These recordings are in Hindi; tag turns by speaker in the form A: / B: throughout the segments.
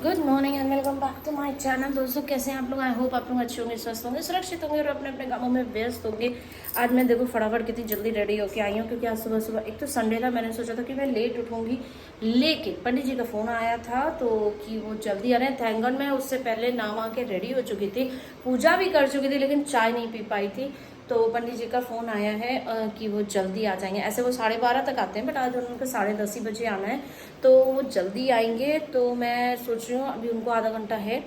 A: Good morning and welcome back to my channel. दोस्तों कैसे हैं आप लोग? आई होप आप लोग अच्छे होंगे, स्वस्थ होंगे, सुरक्षित होंगे और अपने अपने कामों में व्यस्त होंगे। आज मैं देखो फटाफट कितनी जल्दी रेडी होके आई हूँ, क्योंकि आज सुबह सुबह एक तो संडे था, मैंने सोचा था कि मैं लेट उठूंगी, लेकिन पंडित जी का फ़ोन आया था तो कि वो जल्दी आ रहे हैं। थैंक गॉड मैं उससे पहले नहा के रेडी हो चुकी थी, पूजा भी कर चुकी थी, लेकिन चाय नहीं पी पाई थी। तो पंडित जी का फ़ोन आया है कि वो जल्दी आ जाएंगे। ऐसे वो 12:30 तक आते हैं, बट आज उनको 10:30 बजे आना है, तो वो जल्दी आएंगे। तो मैं सोच रही हूँ अभी उनको आधा घंटा है,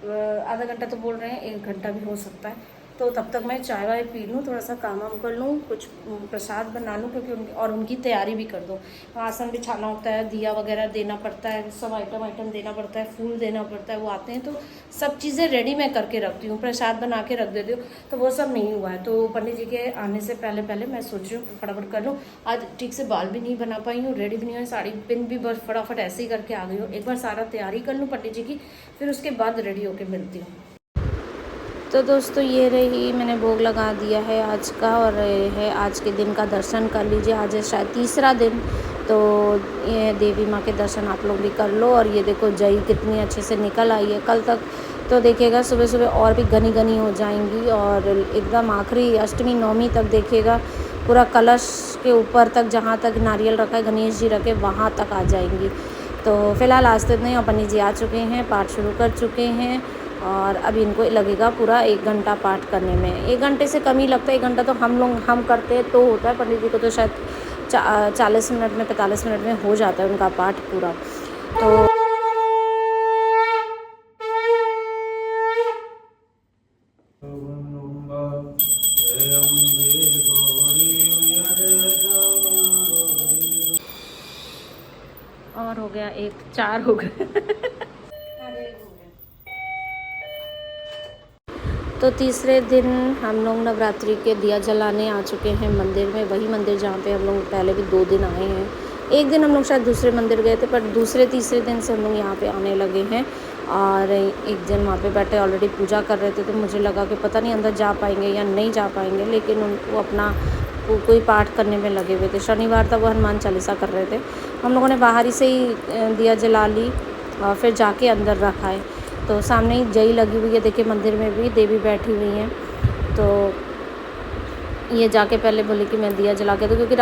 A: आधा घंटा तो बोल रहे हैं, 1 घंटा भी हो सकता है। तो तब तक मैं चाय वाय पी लूँ, थोड़ा सा काम वाम कर लूँ, कुछ प्रसाद बना लूँ, क्योंकि उनकी तैयारी भी कर दूँ। आसन बिछाना होता है, दिया वगैरह देना पड़ता है, सब आइटम देना पड़ता है, फूल देना पड़ता है। वो आते हैं तो सब चीज़ें रेडी मैं करके रखती हूँ, प्रसाद बना के रख देती हूँ। तो वो सब नहीं हुआ है, तो पंडित जी के आने से पहले पहले मैं सोच रही हूँ फटाफट कर लूँ। आज ठीक से बाल भी नहीं बना पाई हूँ, रेडी भी नहीं हुई, साड़ी पिन भी बस फटाफट ऐसे ही करके आ गई हूँ। एक बार सारा तैयारी कर लूँ पंडित जी की, फिर उसके बाद रेडी होकर मिलती हूँ। तो दोस्तों ये रही, मैंने भोग लगा दिया है आज का, और ये है आज के दिन का दर्शन कर लीजिए। आज है शायद तीसरा दिन, तो ये देवी माँ के दर्शन आप लोग भी कर लो। और ये देखो जई कितनी अच्छे से निकल आई है। कल तक तो देखिएगा सुबह सुबह और भी घनी घनी हो जाएंगी, और एकदम आखिरी अष्टमी नवमी तक देखिएगा पूरा कलश के ऊपर तक, जहाँ तक नारियल रखा है गणेश जी रखे, वहाँ तक आ जाएंगी। तो फिलहाल आज तो इतने, और पंडित जी आ चुके हैं, पाठ शुरू कर चुके हैं, और अब इनको लगेगा पूरा 1 घंटा पाठ करने में। 1 घंटे से कम ही लगता है, 1 घंटा तो हम करते हैं तो होता है, पंडित जी को तो शायद 40 मिनट में 45 मिनट में हो जाता है उनका पाठ पूरा। तो और हो गया, 4 हो गए। तो तीसरे दिन हम लोग नवरात्रि के दिया जलाने आ चुके हैं मंदिर में, वही मंदिर जहाँ पे हम लोग पहले भी 2 दिन आए हैं। एक दिन हम लोग शायद दूसरे मंदिर गए थे, पर दूसरे तीसरे दिन से हम लोग यहाँ पे आने लगे हैं। और एक दिन वहाँ पे बैठे ऑलरेडी पूजा कर रहे थे, तो मुझे लगा कि पता नहीं अंदर जा पाएंगे या नहीं जा पाएंगे, लेकिन वो अपना कोई पाठ करने में लगे हुए थे। शनिवार था, वो हनुमान चालीसा कर रहे थे। हम लोगों ने बाहर ही से ही दिया जला ली और फिर जाके अंदर रखा है। तो सामने ही जई लगी हुई है, देखिए मंदिर में भी देवी बैठी हुई हैं। तो ये जाके पहले बोले कि मैं दिया जला के दूँ, क्योंकि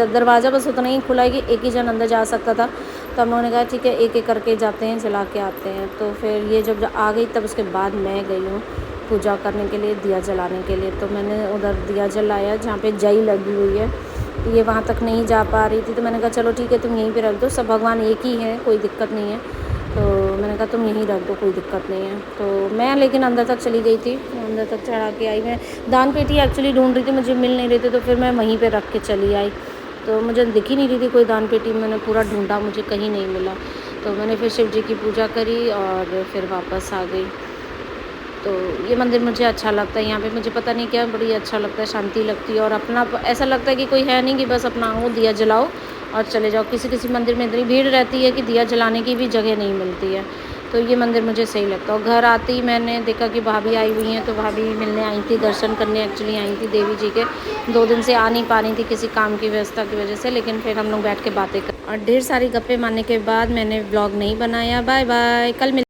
A: दरवाज़ा बस उतना ही खुला है कि एक ही जन अंदर जा सकता था। तो हम लोगों ने कहा ठीक है, एक एक करके जाते हैं, जला के आते हैं। तो फिर ये जब आ गई, तब उसके बाद मैं गई हूँ पूजा करने के लिए, दिया जलाने के लिए। तो मैंने उधर दिया जलाया जहाँ पे जई लगी हुई है। तो ये वहाँ तक नहीं जा पा रही थी, तो मैंने कहा चलो ठीक है, तुम यहीं पे रख दो, सब भगवान एक ही हैं, कोई दिक्कत नहीं है। तो मैंने कहा तुम यहीं रख दो, कोई दिक्कत नहीं है। तो मैं लेकिन अंदर तक चली गई थी, अंदर तक चढ़ा के आई। मैं दान पेटी एक्चुअली ढूंढ रही थी, मुझे मिल नहीं रही थी, तो फिर मैं वहीं पे रख के चली आई। तो मुझे दिख ही नहीं रही थी कोई दान पेटी, मैंने पूरा ढूंढा, मुझे कहीं नहीं मिला। तो मैंने फिर शिव जी की पूजा करी और फिर वापस आ गई। तो ये मंदिर मुझे अच्छा लगता है, यहाँ पे मुझे पता नहीं क्या बड़ी अच्छा लगता है, शांति लगती है, और अपना ऐसा लगता है कि कोई है नहीं, कि बस अपना आओ, दिया जलाओ और चले जाओ। किसी किसी मंदिर में इतनी भीड़ रहती है कि दिया जलाने की भी जगह नहीं मिलती है। तो ये मंदिर मुझे सही लगता है। और घर आते ही मैंने देखा कि भाभी आई हुई हैं, तो भाभी मिलने आई थी, दर्शन करने एक्चुअली आई थी देवी जी के। 2 दिन से आ नहीं पा रही थी किसी काम की व्यवस्था की वजह से, लेकिन फिर हम लोग बैठ के बातें कर, और ढेर सारी गप्पे मारने के बाद मैंने व्लॉग नहीं बनाया। बाय बाय, कल मिल